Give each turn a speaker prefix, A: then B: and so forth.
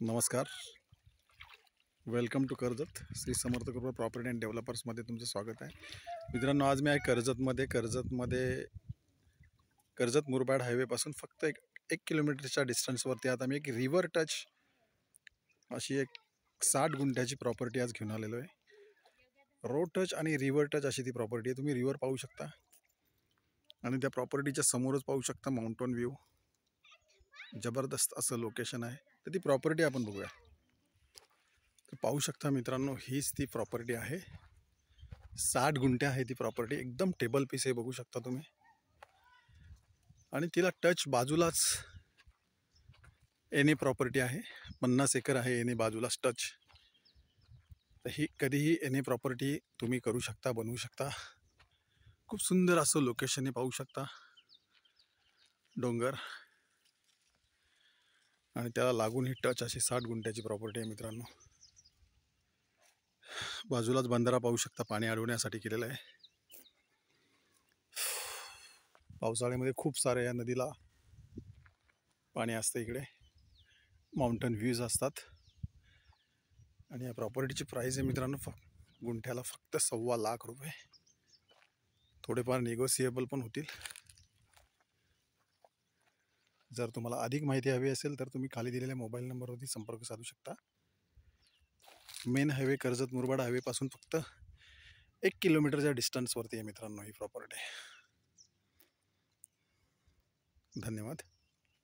A: नमस्कार. Welcome to Karjat. Shri Samarth Kripa property and डेव्हलपर्समध्ये तुमचं स्वागत आहे. मित्रांनो, आज मी आहे कर्जत मुरबाड हायवेपासून फक्त एक किलोमीटरच्या डिस्टन्सवरती. आता मी एक रिव्हर टच अशी एक 60 गुंठ्याची प्रॉपर्टी आज घेऊन आलेलो आहे. रोड टच आणि रिव्हर टच अशी ती प्रॉपर्टी आहे. तुम्ही रिव्हर पाहू शकता आणि त्या प्रॉपर्टीच्या समोरच पाहू शकता माउंटन व्ह्यू. जबरदस्त असं लोकेशन आहे. तर ती प्रॉपर्टी आपण बघूया. तर पाहू शकता मित्रांनो, हीच ती प्रॉपर्टी आहे. 60 गुंठे आहे ती प्रॉपर्टी. एकदम टेबल पीस आहे, बघू शकता तुम्ही. आणि तिला टच बाजूलाच एने प्रॉपर्टी आहे. 50 एकर आहे एने बाजूलाच टच. तर ही कधीही एने प्रॉपर्टी तुम्ही करू शकता, बनवू शकता. खूप सुंदर असं लोकेशन आहे, पाहू शकता. डोंगर आणि त्याला लागून ही टच अशी 60 गुंठ्याची प्रॉपर्टी आहे मित्रांनो. बाजूलाच बंधारा पाहू शकता, पाणी अडवण्यासाठी केलेलं आहे. पावसाळ्यामध्ये खूप सारे या नदीला पाणी असतं. इकडे माउंटन व्ह्यूज असतात. आणि या प्रॉपर्टीची प्राईस आहे मित्रांनो गुंठ्याला फक्त 1.25 लाख रुपये. थोडेफार निगोसिएबल पण होतील. जर तुम्हाला अधिक माहिती हवी असेल तर तुम्ही खाली दिलेल्या मोबाईल नंबरवरती संपर्क साधू शकता. मेन हायवे कर्जत मुरबाड हायवेपासून फक्त 1 किलोमीटरच्या डिस्टन्सवरती आहे मित्रांनो ही प्रॉपर्टी. धन्यवाद.